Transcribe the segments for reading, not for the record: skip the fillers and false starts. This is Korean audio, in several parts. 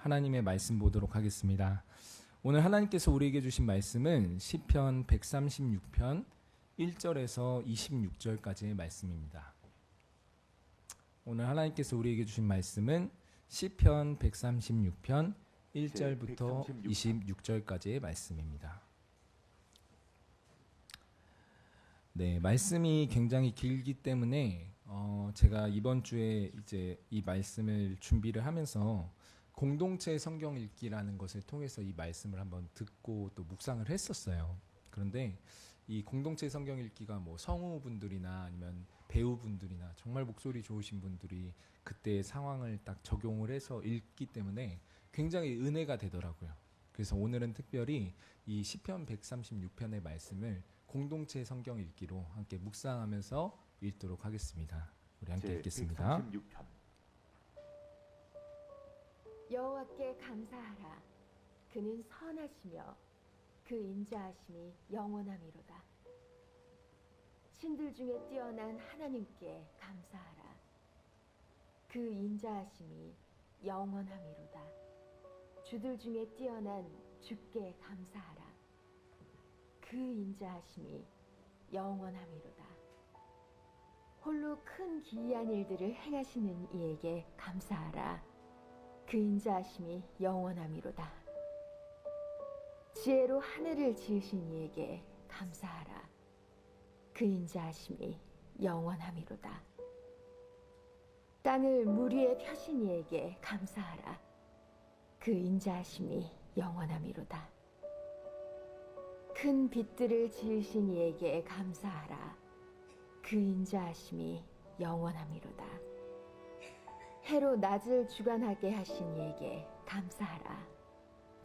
하나님의 말씀 보도록 하겠습니다. 오늘 하나님께서 우리에게 주신 말씀은 시편 136편 1절에서 26절까지의 말씀입니다. 오늘 하나님께서 우리에게 주신 말씀은 시편 136편 1절부터 26절까지의 말씀입니다. 네, 말씀이 굉장히 길기 때문에 제가 이번 주에 이제 이 말씀을 준비를 하면서 공동체 성경 읽기라는 것을 통해서 이 말씀을 한번 듣고 또 묵상을 했었어요. 그런데 이 공동체 성경 읽기가 뭐 성우분들이나 아니면 배우분들이나 정말 목소리 좋으신 분들이 그때의 상황을 딱 적용을 해서 읽기 때문에 굉장히 은혜가 되더라고요. 그래서 오늘은 특별히 이 시편 136편의 말씀을 공동체 성경 읽기로 함께 묵상하면서 읽도록 하겠습니다. 우리 함께 읽겠습니다. 136편. 여호와께 감사하라. 그는 선하시며 그 인자하심이 영원함이로다. 신들 중에 뛰어난 하나님께 감사하라. 그 인자하심이 영원함이로다. 주들 중에 뛰어난 주께 감사하라. 그 인자하심이 영원함이로다. 홀로 큰 기이한 일들을 행하시는 이에게 감사하라. 그 인자하심이 영원함이로다. 지혜로 하늘을 지으신 이에게 감사하라. 그 인자하심이 영원함이로다. 땅을 물 위에 펴신 이에게 감사하라. 그 인자하심이 영원함이로다. 큰 빛들을 지으신 이에게 감사하라. 그 인자하심이 영원함이로다. 해로 낮을 주관하게 하신 이에게 감사하라.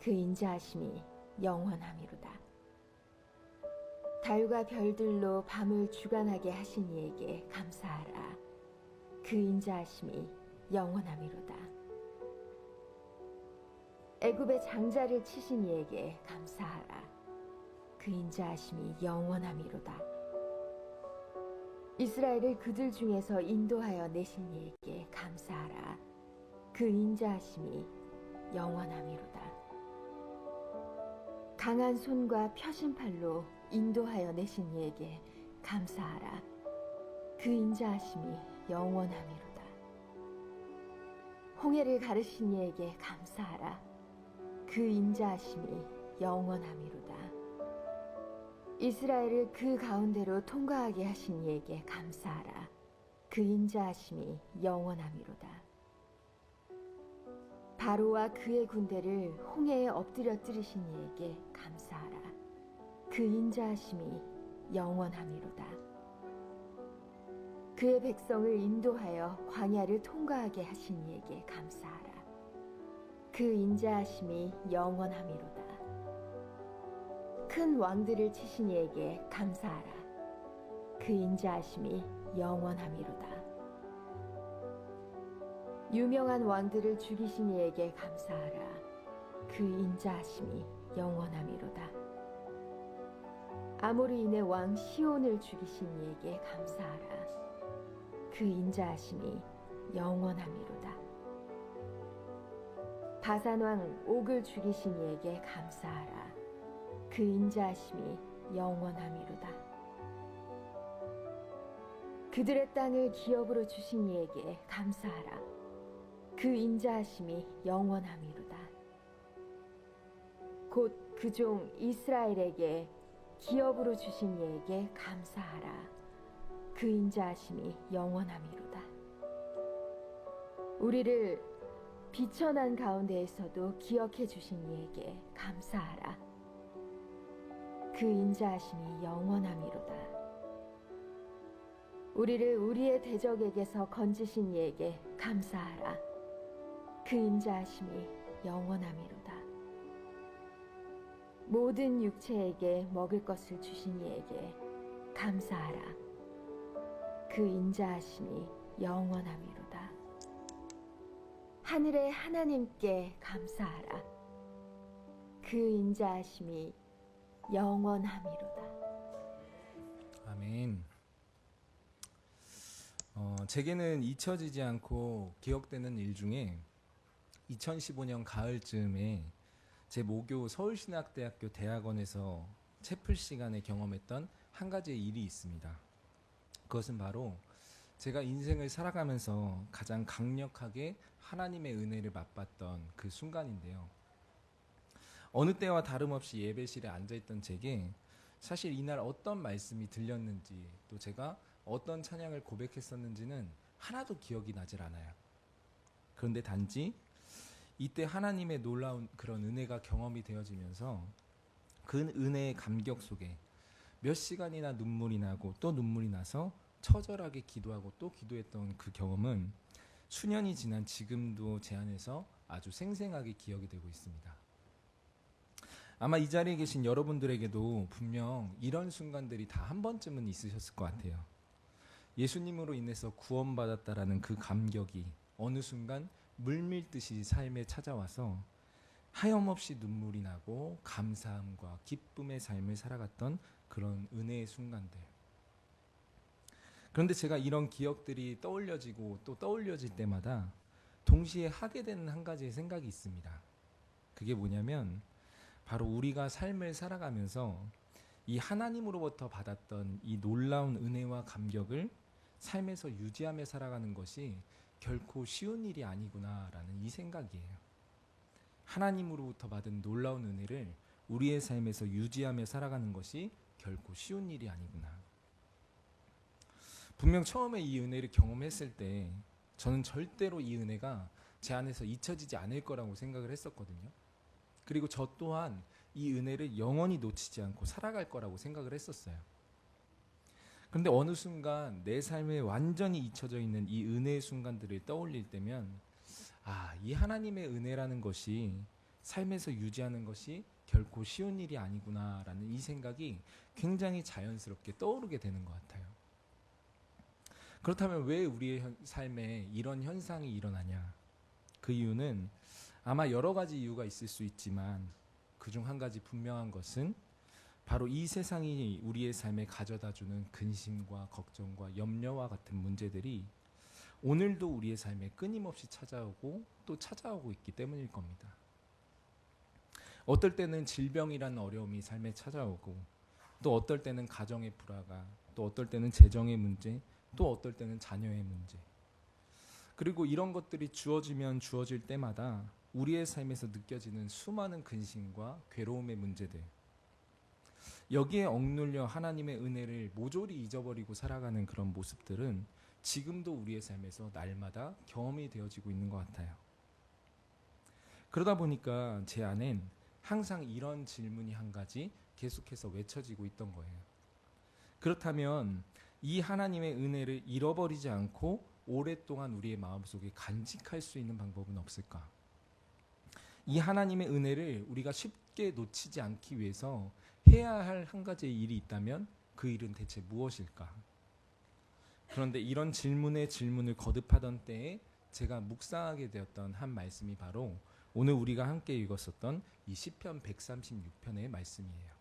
그 인자하심이 영원함이로다. 달과 별들로 밤을 주관하게 하신 이에게 감사하라. 그 인자하심이 영원함이로다. 애굽의 장자를 치신 이에게 감사하라. 그 인자하심이 영원함이로다. 이스라엘을 그들 중에서 인도하여 내신 이에게 감사하라. 그 인자하심이 영원함이로다. 강한 손과 펴신 팔로 인도하여 내신 이에게 감사하라. 그 인자하심이 영원함이로다. 홍해를 가르신 이에게 감사하라. 그 인자하심이 영원함이로다. 이스라엘을 그 가운데로 통과하게 하신 이에게 감사하라. 그 인자하심이 영원함이로다. 바로와 그의 군대를 홍해에 엎드려뜨리신 이에게 감사하라. 그 인자하심이 영원함이로다. 그의 백성을 인도하여 광야를 통과하게 하신 이에게 감사하라. 그 인자하심이 영원함이로다. 큰 왕들을 치신 이에게 감사하라. 그 인자하심이 영원함이로다. 유명한 왕들을 죽이신 이에게 감사하라. 그 인자하심이 영원함이로다. 아모리인의 왕 시온을 죽이신 이에게 감사하라. 그 인자하심이 영원함이로다. 바산 왕 옥을 죽이신 이에게 감사하라. 그 인자하심이 영원함이로다. 그들의 땅을 기업으로 주신 이에게 감사하라. 그 인자하심이 영원함이로다. 곧 그 종 이스라엘에게 기업으로 주신 이에게 감사하라. 그 인자하심이 영원함이로다. 우리를 비천한 가운데에서도 기억해 주신 이에게 감사하라. 그 인자하심이 영원함이로다. 우리를 우리의 대적에게서 건지신 이에게 감사하라. 그 인자하심이 영원함이로다. 모든 육체에게 먹을 것을 주신 이에게 감사하라. 그 인자하심이 영원함이로다. 하늘의 하나님께 감사하라. 그 인자하심이 영원함이로다. 아멘. 제게는 잊혀지지 않고 기억되는 일 중에 2015년 가을쯤에 제 모교 서울신학대학교 대학원에서 채플 시간에 경험했던 한 가지의 일이 있습니다. 그것은 바로 제가 인생을 살아가면서 가장 강력하게 하나님의 은혜를 맛봤던 그 순간인데요. 어느 때와 다름없이 예배실에 앉아있던 제게 사실 이날 어떤 말씀이 들렸는지 또 제가 어떤 찬양을 고백했었는지는 하나도 기억이 나질 않아요. 그런데 단지 이때 하나님의 놀라운 그런 은혜가 경험이 되어지면서 그 은혜의 감격 속에 몇 시간이나 눈물이 나고 또 눈물이 나서 처절하게 기도하고 또 기도했던 그 경험은 수년이 지난 지금도 제 안에서 아주 생생하게 기억이 되고 있습니다. 아마 이 자리에 계신 여러분들에게도 분명 이런 순간들이 다 한 번쯤은 있으셨을 것 같아요. 예수님으로 인해서 구원받았다라는 그 감격이 어느 순간 물밀듯이 삶에 찾아와서 하염없이 눈물이 나고 감사함과 기쁨의 삶을 살아갔던 그런 은혜의 순간들. 그런데 제가 이런 기억들이 떠올려지고 또 떠올려질 때마다 동시에 하게 되는 한 가지의 생각이 있습니다. 그게 뭐냐면 바로 우리가 삶을 살아가면서 이 하나님으로부터 받았던 이 놀라운 은혜와 감격을 삶에서 유지하며 살아가는 것이 결코 쉬운 일이 아니구나라는 이 생각이에요. 하나님으로부터 받은 놀라운 은혜를 우리의 삶에서 유지하며 살아가는 것이 결코 쉬운 일이 아니구나. 분명 처음에 이 은혜를 경험했을 때 저는 절대로 이 은혜가 제 안에서 잊혀지지 않을 거라고 생각을 했었거든요. 그리고 저 또한 이 은혜를 영원히 놓치지 않고 살아갈 거라고 생각을 했었어요. 그런데 어느 순간 내 삶에 완전히 잊혀져 있는 이 은혜의 순간들을 떠올릴 때면 이 하나님의 은혜라는 것이 삶에서 유지하는 것이 결코 쉬운 일이 아니구나라는 이 생각이 굉장히 자연스럽게 떠오르게 되는 것 같아요. 그렇다면 왜 우리의 삶에 이런 현상이 일어나냐? 그 이유는 아마 여러 가지 이유가 있을 수 있지만 그중 한 가지 분명한 것은 바로 이 세상이 우리의 삶에 가져다주는 근심과 걱정과 염려와 같은 문제들이 오늘도 우리의 삶에 끊임없이 찾아오고 또 찾아오고 있기 때문일 겁니다. 어떨 때는 질병이라는 어려움이 삶에 찾아오고 또 어떨 때는 가정의 불화가 또 어떨 때는 재정의 문제 또 어떨 때는 자녀의 문제 그리고 이런 것들이 주어지면 주어질 때마다 우리의 삶에서 느껴지는 수많은 근심과 괴로움의 문제들 여기에 억눌려 하나님의 은혜를 모조리 잊어버리고 살아가는 그런 모습들은 지금도 우리의 삶에서 날마다 경험이 되어지고 있는 것 같아요. 그러다 보니까 제 안엔 항상 이런 질문이 한 가지 계속해서 외쳐지고 있던 거예요. 그렇다면 이 하나님의 은혜를 잃어버리지 않고 오랫동안 우리의 마음속에 간직할 수 있는 방법은 없을까? 이 하나님의 은혜를 우리가 쉽게 놓치지 않기 위해서 해야 할 한 가지의 일이 있다면 그 일은 대체 무엇일까? 그런데 이런 질문에 질문을 거듭하던 때에 제가 묵상하게 되었던 한 말씀이 바로 오늘 우리가 함께 읽었었던 이 시편 136편의 말씀이에요.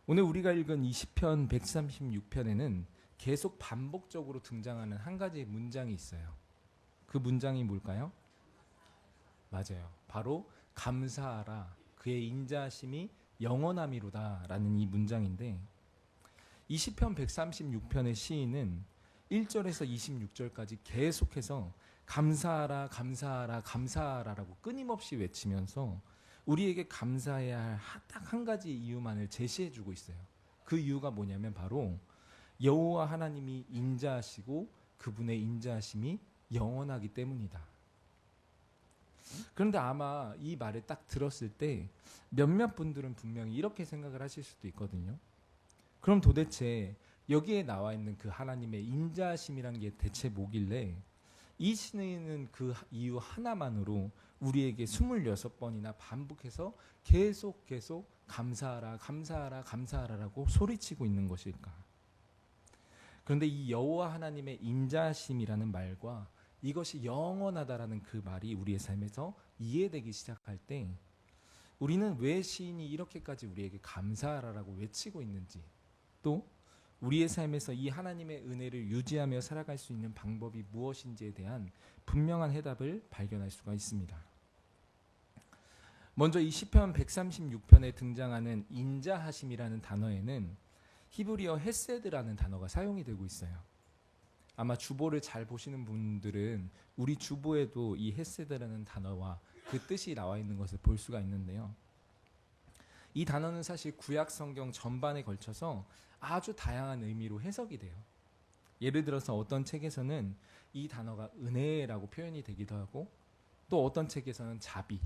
오늘 우리가 읽은 이 시편 136편에는 계속 반복적으로 등장하는 한 가지의 문장이 있어요. 그 문장이 뭘까요? 맞아요. 바로 감사하라 그의 인자하심이 영원함이로다 라는 이 문장인데 이 시편 136편의 시인은 1절에서 26절까지 계속해서 감사하라 감사하라 감사하라라고 끊임없이 외치면서 우리에게 감사해야 할 딱 한 가지 이유만을 제시해주고 있어요. 그 이유가 뭐냐면 바로 여호와 하나님이 인자하시고 그분의 인자하심이 영원하기 때문이다. 그런데 아마 이 말을 딱 들었을 때 몇몇 분들은 분명히 이렇게 생각을 하실 수도 있거든요. 그럼 도대체 여기에 나와 있는 그 하나님의 인자하심이란 게 대체 뭐길래 이 시인은 그 이유 하나만으로 우리에게 26번이나 반복해서 계속 감사하라 감사하라 감사하라라고 소리치고 있는 것일까? 그런데 이 여호와 하나님의 인자하심이라는 말과 이것이 영원하다라는 그 말이 우리의 삶에서 이해되기 시작할 때 우리는 왜 시인이 이렇게까지 우리에게 감사하라라고 외치고 있는지 또 우리의 삶에서 이 하나님의 은혜를 유지하며 살아갈 수 있는 방법이 무엇인지에 대한 분명한 해답을 발견할 수가 있습니다. 먼저 이 시편 136편에 등장하는 인자하심이라는 단어에는 히브리어 헤세드라는 단어가 사용이 되고 있어요. 아마 주보를 잘 보시는 분들은 우리 주보에도 이 헤세드라는 단어와 그 뜻이 나와 있는 것을 볼 수가 있는데요. 이 단어는 사실 구약 성경 전반에 걸쳐서 아주 다양한 의미로 해석이 돼요. 예를 들어서 어떤 책에서는 이 단어가 은혜라고 표현이 되기도 하고, 또 어떤 책에서는 자비,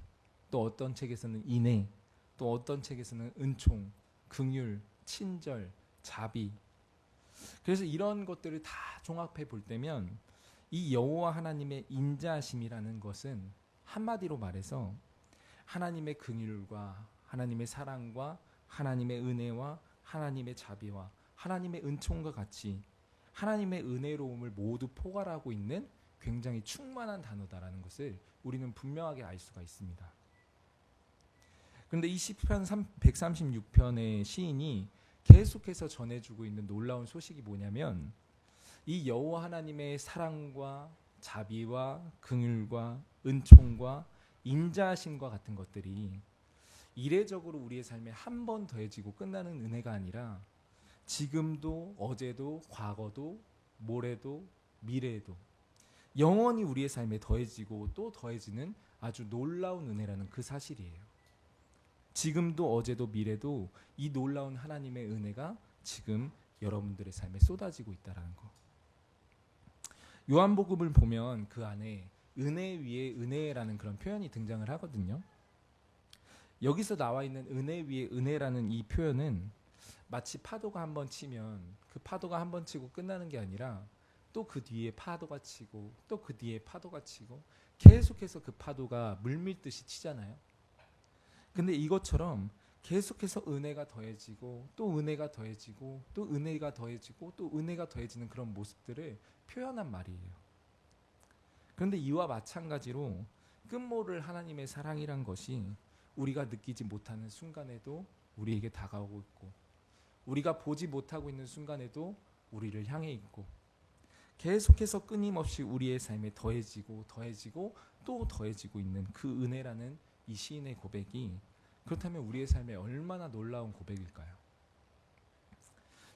또 어떤 책에서는 인애, 또 어떤 책에서는 은총, 긍휼, 친절, 자비. 그래서 이런 것들을 다 종합해 볼 때면 이 여호와 하나님의 인자하심이라는 것은 한마디로 말해서 하나님의 긍휼과 하나님의 사랑과 하나님의 은혜와 하나님의 자비와 하나님의 은총과 같이 하나님의 은혜로움을 모두 포괄하고 있는 굉장히 충만한 단어다라는 것을 우리는 분명하게 알 수가 있습니다. 그런데 이 시편 136편의 시인이 계속해서 전해주고 있는 놀라운 소식이 뭐냐면 이 여호와 하나님의 사랑과 자비와 긍휼과 은총과 인자하심과 같은 것들이 이례적으로 우리의 삶에 한 번 더해지고 끝나는 은혜가 아니라 지금도 어제도 과거도 모레도 미래에도 영원히 우리의 삶에 더해지고 또 더해지는 아주 놀라운 은혜라는 그 사실이에요. 지금도 어제도 미래도 이 놀라운 하나님의 은혜가 지금 여러분들의 삶에 쏟아지고 있다는 거. 요한복음을 보면 그 안에 은혜 위에 은혜라는 그런 표현이 등장을 하거든요. 여기서 나와 있는 은혜 위에 은혜라는 이 표현은 마치 파도가 한번 치면 그 파도가 한번 치고 끝나는 게 아니라 또 그 뒤에 파도가 치고 또 그 뒤에 파도가 치고 계속해서 그 파도가 물밀듯이 치잖아요. 근데 이것처럼 계속해서 은혜가 더해지고 또 은혜가 더해지고 또 은혜가 더해지고 또 은혜가 더해지는 그런 모습들을 표현한 말이에요. 그런데 이와 마찬가지로 끝모를 하나님의 사랑이란 것이 우리가 느끼지 못하는 순간에도 우리에게 다가오고 있고, 우리가 보지 못하고 있는 순간에도 우리를 향해 있고, 계속해서 끊임없이 우리의 삶에 더해지고 더해지고 또 더해지고 있는 그 은혜라는 이 시인의 고백이, 그렇다면 우리의 삶에 얼마나 놀라운 고백일까요?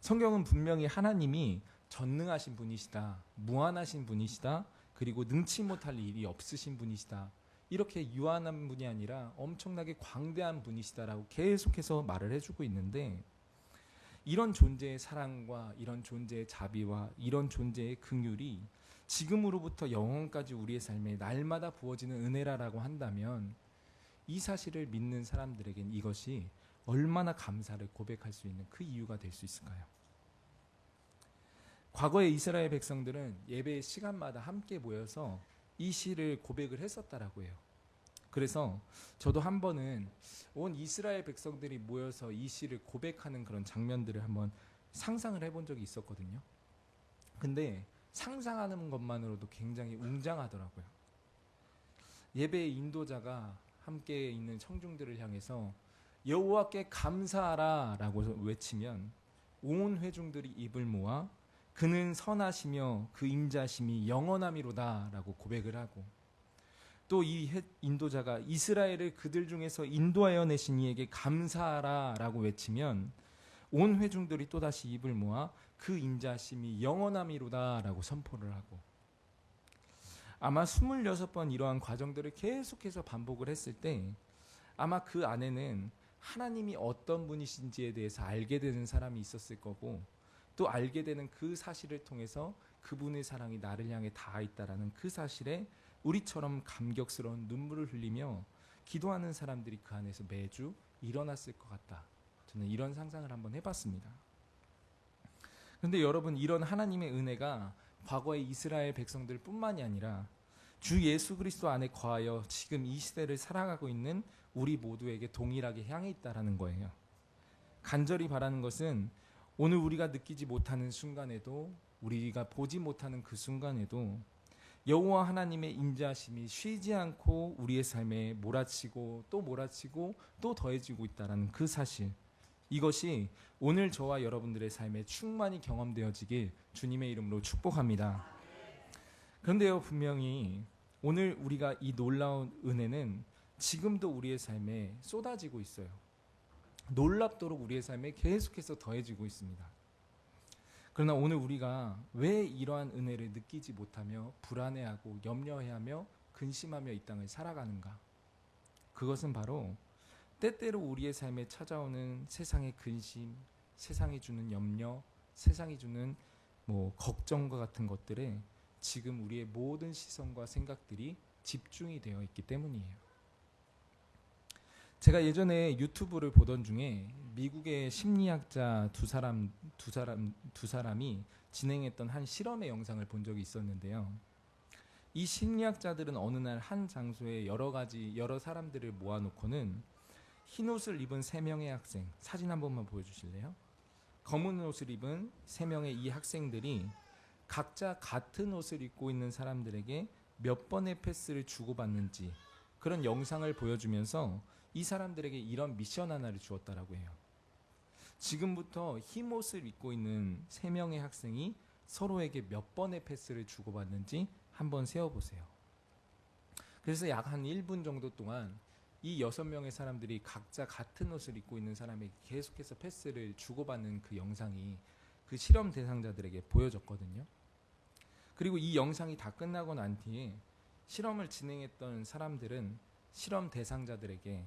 성경은 분명히 하나님이 전능하신 분이시다, 무한하신 분이시다, 그리고 능치 못할 일이 없으신 분이시다, 이렇게 유한한 분이 아니라 엄청나게 광대한 분이시다라고 계속해서 말을 해주고 있는데, 이런 존재의 사랑과 이런 존재의 자비와 이런 존재의 긍휼이 지금으로부터 영원까지 우리의 삶에 날마다 부어지는 은혜라고 한다면 이 사실을 믿는 사람들에겐 이것이 얼마나 감사를 고백할 수 있는 그 이유가 될 수 있을까요? 과거의 이스라엘 백성들은 예배의 시간마다 함께 모여서 이 시를 고백을 했었다라고 해요. 그래서 저도 한 번은 온 이스라엘 백성들이 모여서 이 시를 고백하는 그런 장면들을 한번 상상을 해본 적이 있었거든요. 근데 상상하는 것만으로도 굉장히 웅장하더라고요. 예배의 인도자가 함께 있는 청중들을 향해서 여호와께 감사하라 라고 외치면 온 회중들이 입을 모아 그는 선하시며 그 인자심이 영원함이로다 라고 고백을 하고, 또 이 인도자가 이스라엘을 그들 중에서 인도하여 내신 이에게 감사하라 라고 외치면 온 회중들이 또다시 입을 모아 그 인자심이 영원함이로다 라고 선포를 하고, 아마 26번 이러한 과정들을 계속해서 반복을 했을 때 아마 그 안에는 하나님이 어떤 분이신지에 대해서 알게 되는 사람이 있었을 거고, 또 알게 되는 그 사실을 통해서 그분의 사랑이 나를 향해 닿아 있다라는 그 사실에 우리처럼 감격스러운 눈물을 흘리며 기도하는 사람들이 그 안에서 매주 일어났을 것 같다. 저는 이런 상상을 한번 해봤습니다. 그런데 여러분, 이런 하나님의 은혜가 과거의 이스라엘 백성들 뿐만이 아니라 주 예수 그리스도 안에 거하여 지금 이 시대를 살아가고 있는 우리 모두에게 동일하게 향해 있다라는 거예요. 간절히 바라는 것은 오늘 우리가 느끼지 못하는 순간에도, 우리가 보지 못하는 그 순간에도 여호와 하나님의 인자심이 쉬지 않고 우리의 삶에 몰아치고 또 몰아치고 또 더해지고 있다라는 그 사실, 이것이 오늘 저와 여러분들의 삶에 충만히 경험되어지길 주님의 이름으로 축복합니다. 그런데요, 분명히 오늘 우리가 이 놀라운 은혜는 지금도 우리의 삶에 쏟아지고 있어요. 놀랍도록 우리의 삶에 계속해서 더해지고 있습니다. 그러나 오늘 우리가 왜 이러한 은혜를 느끼지 못하며 불안해하고 염려해하며 근심하며 이 땅을 살아가는가? 그것은 바로 때때로 우리의 삶에 찾아오는 세상의 근심, 세상이 주는 염려, 세상이 주는 걱정과 같은 것들에 지금 우리의 모든 시선과 생각들이 집중이 되어 있기 때문이에요. 제가 예전에 유튜브를 보던 중에 미국의 심리학자 두 사람이 진행했던 한 실험의 영상을 본 적이 있었는데요. 이 심리학자들은 어느 날 한 장소에 여러 사람들을 모아놓고는 흰 옷을 입은 3명의 학생, 사진 한 번만 보여주실래요? 검은 옷을 입은 3명의 이 학생들이 각자 같은 옷을 입고 있는 사람들에게 몇 번의 패스를 주고받는지 그런 영상을 보여주면서 이 사람들에게 이런 미션 하나를 주었다라고 해요. 지금부터 흰 옷을 입고 있는 3명의 학생이 서로에게 몇 번의 패스를 주고받는지 한번 세어보세요. 그래서 약 한 1분 정도 동안 이 6명의 사람들이 각자 같은 옷을 입고 있는 사람에게 계속해서 패스를 주고받는 그 영상이 그 실험 대상자들에게 보여졌거든요. 그리고 이 영상이 다 끝나고 난 뒤에 실험을 진행했던 사람들은 실험 대상자들에게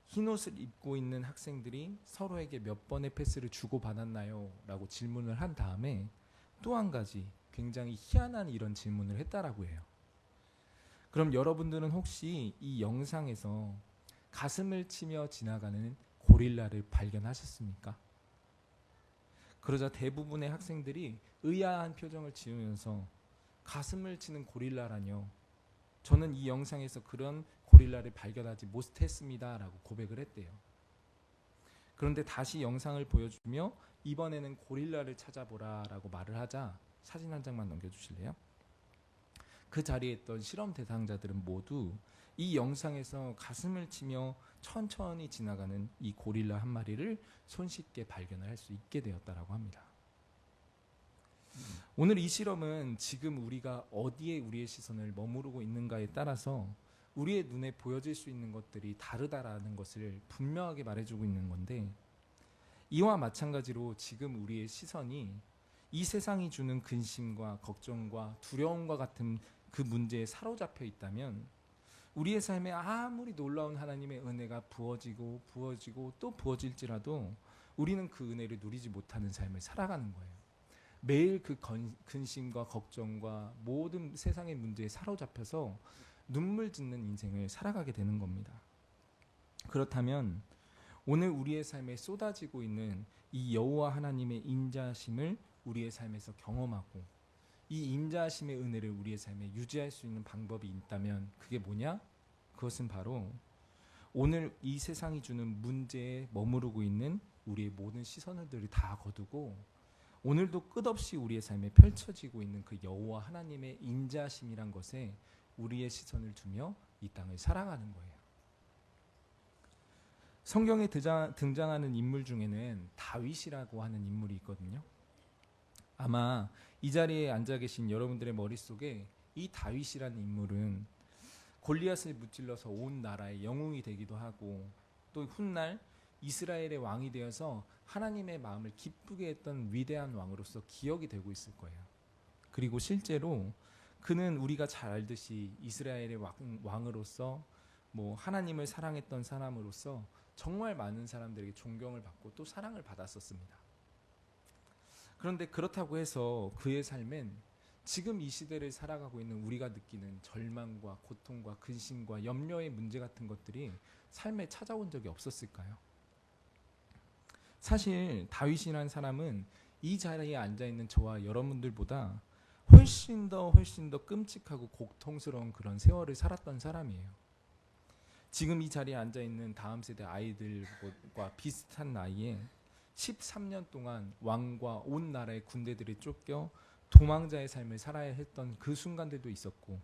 흰 옷을 입고 있는 학생들이 서로에게 몇 번의 패스를 주고받았나요? 라고 질문을 한 다음에 또 한 가지 굉장히 희한한 이런 질문을 했다라고 해요. 그럼 여러분들은 혹시 이 영상에서 가슴을 치며 지나가는 고릴라를 발견하셨습니까? 그러자 대부분의 학생들이 의아한 표정을 지으면서 가슴을 치는 고릴라라뇨. 저는 이 영상에서 그런 고릴라를 발견하지 못했습니다 라고 고백을 했대요. 그런데 다시 영상을 보여주며 이번에는 고릴라를 찾아보라 라고 말을 하자 사진 한 장만 넘겨주실래요? 그 자리에 있던 실험 대상자들은 모두 이 영상에서 가슴을 치며 천천히 지나가는 이 고릴라 한 마리를 손쉽게 발견을 할 수 있게 되었다라고 합니다. 오늘 이 실험은 지금 우리가 어디에 우리의 시선을 머무르고 있는가에 따라서 우리의 눈에 보여질 수 있는 것들이 다르다라는 것을 분명하게 말해주고 있는 건데, 이와 마찬가지로 지금 우리의 시선이 이 세상이 주는 근심과 걱정과 두려움과 같은 그 문제에 사로잡혀 있다면 우리의 삶에 아무리 놀라운 하나님의 은혜가 부어지고 또 부어질지라도 우리는 그 은혜를 누리지 못하는 삶을 살아가는 거예요. 매일 그 근심과 걱정과 모든 세상의 문제에 사로잡혀서 눈물 짓는 인생을 살아가게 되는 겁니다. 그렇다면 오늘 우리의 삶에 쏟아지고 있는 이 여호와 하나님의 인자하심을 우리의 삶에서 경험하고 이 인자하심의 은혜를 우리의 삶에 유지할 수 있는 방법이 있다면 그게 뭐냐? 그것은 바로 오늘 이 세상이 주는 문제에 머무르고 있는 우리의 모든 시선들을 다 거두고 오늘도 끝없이 우리의 삶에 펼쳐지고 있는 그 여호와 하나님의 인자하심이란 것에 우리의 시선을 두며 이 땅을 살아가는 거예요. 성경에 등장하는 인물 중에는 다윗이라고 하는 인물이 있거든요. 아마 이 자리에 앉아 계신 여러분들의 머릿속에 이 다윗이라는 인물은 골리앗을 무찔러서 온 나라의 영웅이 되기도 하고 또 훗날 이스라엘의 왕이 되어서 하나님의 마음을 기쁘게 했던 위대한 왕으로서 기억이 되고 있을 거예요. 그리고 실제로 그는 우리가 잘 알듯이 이스라엘의 왕으로서 하나님을 사랑했던 사람으로서 정말 많은 사람들에게 존경을 받고 또 사랑을 받았었습니다. 그런데 그렇다고 해서 그의 삶엔 지금 이 시대를 살아가고 있는 우리가 느끼는 절망과 고통과 근심과 염려의 문제 같은 것들이 삶에 찾아온 적이 없었을까요? 사실 다윗이라는 사람은 이 자리에 앉아있는 저와 여러분들보다 훨씬 더 끔찍하고 고통스러운 그런 세월을 살았던 사람이에요. 지금 이 자리에 앉아있는 다음 세대 아이들과 비슷한 나이에 13년 동안 왕과 온 나라의 군대들이 쫓겨 도망자의 삶을 살아야 했던 그 순간들도 있었고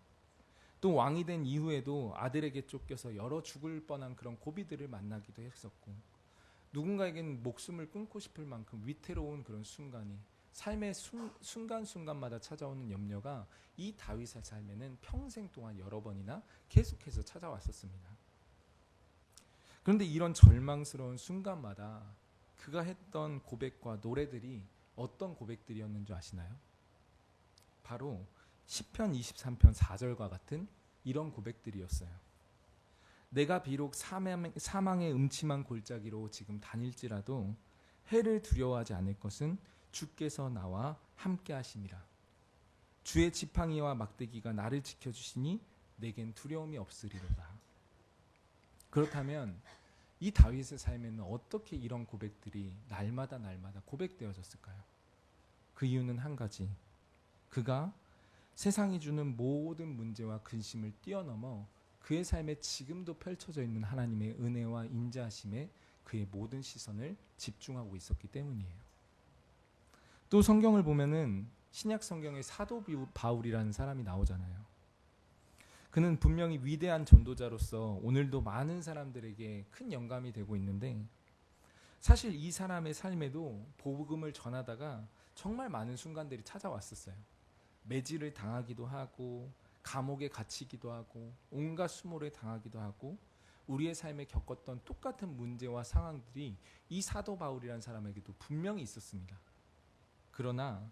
또 왕이 된 이후에도 아들에게 쫓겨서 여러 죽을 뻔한 그런 고비들을 만나기도 했었고 누군가에게는 목숨을 끊고 싶을 만큼 위태로운 그런 순간이 삶의 순간순간마다 찾아오는 염려가 이 다윗의 삶에는 평생 동안 여러 번이나 계속해서 찾아왔었습니다. 그런데 이런 절망스러운 순간마다 그가 했던 고백과 노래들이 어떤 고백들이었는 줄 아시나요? 바로 시편 23편 4절과 같은 이런 고백들이었어요. 내가 비록 사망의 음침한 골짜기로 지금 다닐지라도 해를 두려워하지 않을 것은 주께서 나와 함께 하심이라. 주의 지팡이와 막대기가 나를 지켜주시니 내겐 두려움이 없으리로다. 그렇다면 이 다윗의 삶에는 어떻게 이런 고백들이 날마다 고백되어졌을까요? 그 이유는 한 가지. 그가 세상이 주는 모든 문제와 근심을 뛰어넘어 그의 삶에 지금도 펼쳐져 있는 하나님의 은혜와 인자하심에 그의 모든 시선을 집중하고 있었기 때문이에요. 또 성경을 보면은 신약 성경에 사도 바울이라는 사람이 나오잖아요. 그는 분명히 위대한 전도자로서 오늘도 많은 사람들에게 큰 영감이 되고 있는데, 사실 이 사람의 삶에도 복음을 전하다가 정말 많은 순간들이 찾아왔었어요. 매질을 당하기도 하고 감옥에 갇히기도 하고 온갖 수모를 당하기도 하고 우리의 삶에 겪었던 똑같은 문제와 상황들이 이 사도 바울이라는 사람에게도 분명히 있었습니다. 그러나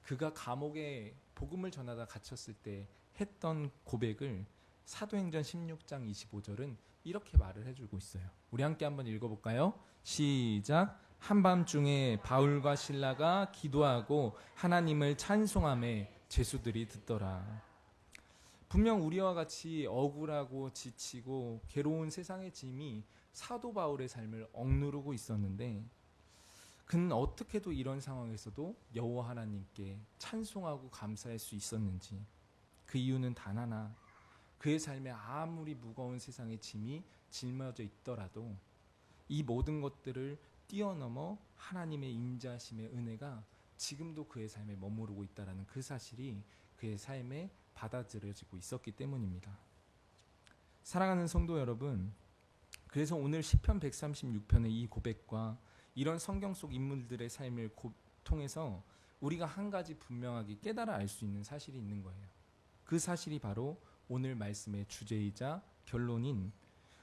그가 감옥에 복음을 전하다 갇혔을 때 했던 고백을 사도행전 16장 25절은 이렇게 말을 해주고 있어요. 우리 함께 한번 읽어볼까요? 시작. 한밤중에 바울과 실라가 기도하고 하나님을 찬송하며 제수들이 듣더라. 분명 우리와 같이 억울하고 지치고 괴로운 세상의 짐이 사도 바울의 삶을 억누르고 있었는데, 그는 어떻게도 이런 상황에서도 여호와 하나님께 찬송하고 감사할 수 있었는지, 그 이유는 단 하나, 그의 삶에 아무리 무거운 세상의 짐이 짊어져 있더라도 이 모든 것들을 뛰어넘어 하나님의 인자하심의 은혜가 지금도 그의 삶에 머무르고 있다는 그 사실이 그의 삶에 받아들여지고 있었기 때문입니다. 사랑하는 성도 여러분, 그래서 오늘 시편 136편의 이 고백과 이런 성경 속 인물들의 삶을 통해서 우리가 한 가지 분명하게 깨달아 알 수 있는 사실이 있는 거예요. 그 사실이 바로 오늘 말씀의 주제이자 결론인,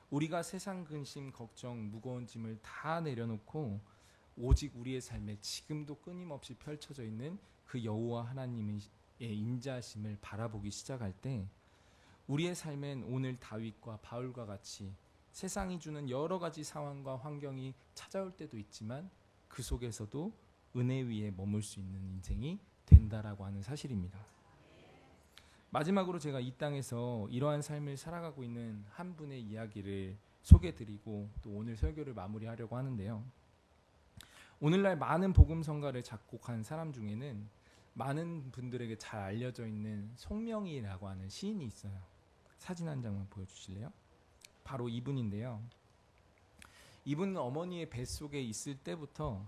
우리가 세상 근심, 걱정, 무거운 짐을 다 내려놓고 오직 우리의 삶에 지금도 끊임없이 펼쳐져 있는 그 여호와 하나님의 인자하심을 바라보기 시작할 때, 우리의 삶엔 오늘 다윗과 바울과 같이 세상이 주는 여러 가지 상황과 환경이 찾아올 때도 있지만 그 속에서도 은혜 위에 머물 수 있는 인생이 된다라고 하는 사실입니다. 마지막으로 제가 이 땅에서 이러한 삶을 살아가고 있는 한 분의 이야기를 소개드리고 또 오늘 설교를 마무리하려고 하는데요. 오늘날 많은 복음성가를 작곡한 사람 중에는 많은 분들에게 잘 알려져 있는 송명희라고 하는 시인이 있어요. 사진 한 장만 보여주실래요? 바로 이분인데요. 이분은 어머니의 뱃속에 있을 때부터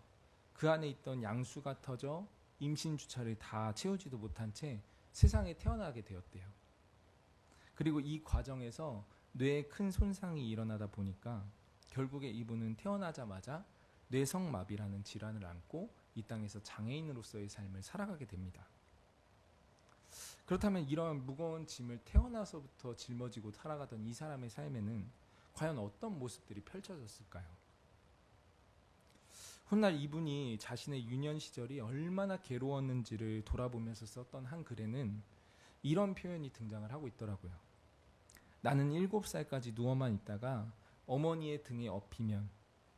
그 안에 있던 양수가 터져 임신 주차를 다 채우지도 못한 채 세상에 태어나게 되었대요. 그리고 이 과정에서 뇌에 큰 손상이 일어나다 보니까 결국에 이분은 태어나자마자 뇌성마비라는 질환을 앓고 이 땅에서 장애인으로서의 삶을 살아가게 됩니다. 그렇다면 이런 무거운 짐을 태어나서부터 짊어지고 살아가던 이 사람의 삶에는 과연 어떤 모습들이 펼쳐졌을까요? 훗날 이분이 자신의 유년 시절이 얼마나 괴로웠는지를 돌아보면서 썼던 한 글에는 이런 표현이 등장을 하고 있더라고요. 나는 7살까지 누워만 있다가 어머니의 등에 엎이면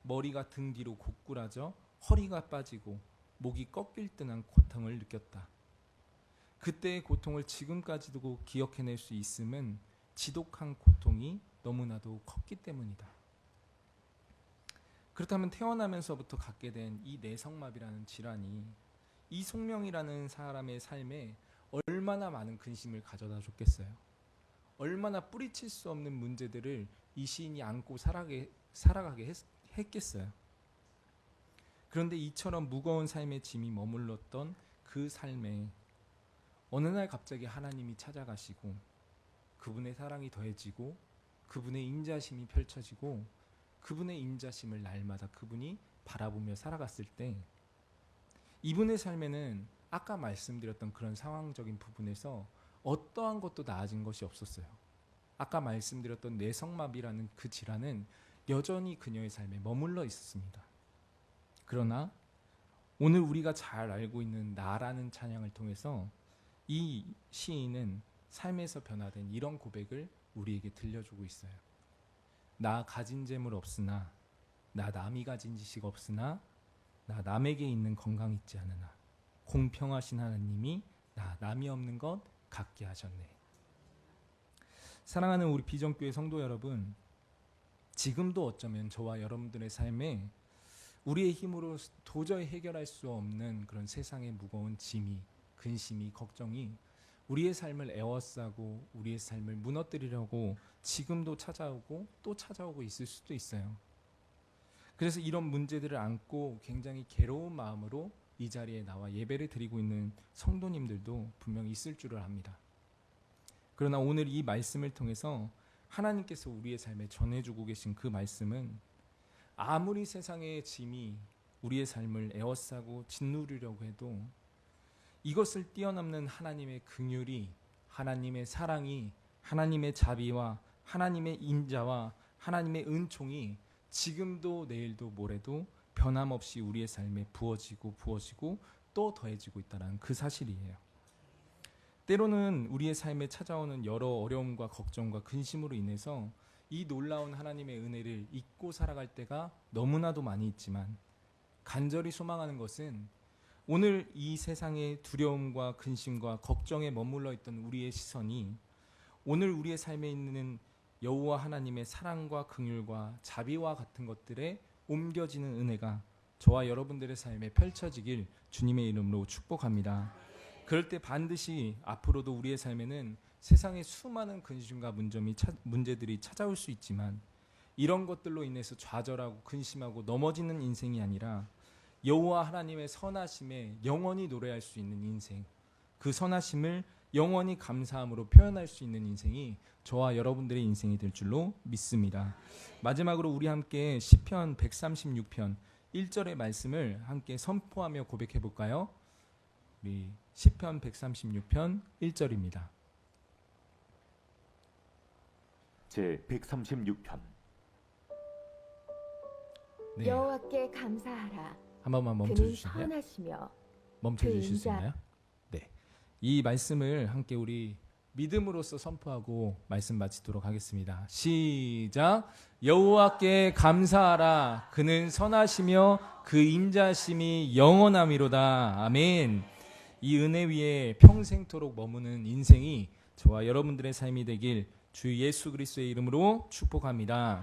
머리가 등 뒤로 고꾸라져 허리가 빠지고 목이 꺾일 듯한 고통을 느꼈다. 그때의 고통을 지금까지도 기억해낼 수 있음은 지독한 고통이 너무나도 컸기 때문이다. 그렇다면 태어나면서부터 갖게 된 이 뇌성마비라는 질환이 이 송명이라는 사람의 삶에 얼마나 많은 근심을 가져다 줬겠어요. 얼마나 뿌리칠 수 없는 문제들을 이 시인이 안고 살아가게 했겠어요. 그런데 이처럼 무거운 삶의 짐이 머물렀던 그 삶에 어느 날 갑자기 하나님이 찾아가시고 그분의 사랑이 더해지고 그분의 인자심이 펼쳐지고 그분의 인자심을 날마다 그분이 바라보며 살아갔을 때 이분의 삶에는 아까 말씀드렸던 그런 상황적인 부분에서 어떠한 것도 나아진 것이 없었어요. 아까 말씀드렸던 뇌성마비라는 그 질환은 여전히 그녀의 삶에 머물러 있었습니다. 그러나 오늘 우리가 잘 알고 있는 나라는 찬양을 통해서 이 시인은 삶에서 변화된 이런 고백을 우리에게 들려주고 있어요. 나 가진 재물 없으나, 나 남이 가진 지식 없으나, 나 남에게 있는 건강 있지 않으나 공평하신 하나님이 나 남이 없는 것 갖게 하셨네. 사랑하는 우리 비전교회 성도 여러분, 지금도 어쩌면 저와 여러분들의 삶에 우리의 힘으로 도저히 해결할 수 없는 그런 세상의 무거운 짐이, 근심이, 걱정이 우리의 삶을 에워싸고 우리의 삶을 무너뜨리려고 지금도 찾아오고 또 찾아오고 있을 수도 있어요. 그래서 이런 문제들을 안고 굉장히 괴로운 마음으로 이 자리에 나와 예배를 드리고 있는 성도님들도 분명히 있을 줄을 압니다. 그러나 오늘 이 말씀을 통해서 하나님께서 우리의 삶에 전해주고 계신 그 말씀은 아무리 세상의 짐이 우리의 삶을 에워싸고 짓누르려고 해도 이것을 뛰어넘는 하나님의 긍휼이, 하나님의 사랑이, 하나님의 자비와 하나님의 인자와 하나님의 은총이 지금도 내일도 모레도 변함없이 우리의 삶에 부어지고 또 더해지고 있다는 그 사실이에요. 때로는 우리의 삶에 찾아오는 여러 어려움과 걱정과 근심으로 인해서 이 놀라운 하나님의 은혜를 잊고 살아갈 때가 너무나도 많이 있지만 간절히 소망하는 것은 오늘 이 세상의 두려움과 근심과 걱정에 머물러 있던 우리의 시선이 오늘 우리의 삶에 있는 여호와 하나님의 사랑과 긍휼과 자비와 같은 것들에 옮겨지는 은혜가 저와 여러분들의 삶에 펼쳐지길 주님의 이름으로 축복합니다. 그럴 때 반드시 앞으로도 우리의 삶에는 세상의 수많은 근심과 문제들이 찾아올 수 있지만 이런 것들로 인해서 좌절하고 근심하고 넘어지는 인생이 아니라 여호와 하나님의 선하심에 영원히 노래할 수 있는 인생, 그 선하심을 영원히 감사함으로 표현할 수 있는 인생이 저와 여러분들의 인생이 될 줄로 믿습니다. 마지막으로 우리 함께 시편 136편 1절의 말씀을 함께 선포하며 고백해 볼까요? 우리 시편 136편 1절입니다. 제 136편. 네, 여호와께 감사하라. 한 번만 멈춰 그는 주실래요? 선하시며 멈춰 그 주실 수 인자- 있나요? 네, 이 말씀을 함께 우리 믿음으로써 선포하고 말씀 마치도록 하겠습니다. 시작. 여호와께 감사하라. 그는 선하시며 그 인자심이 영원함이로다. 아멘. 이 은혜 위에 평생토록 머무는 인생이 저와 여러분들의 삶이 되길 주 예수 그리스도의 이름으로 축복합니다.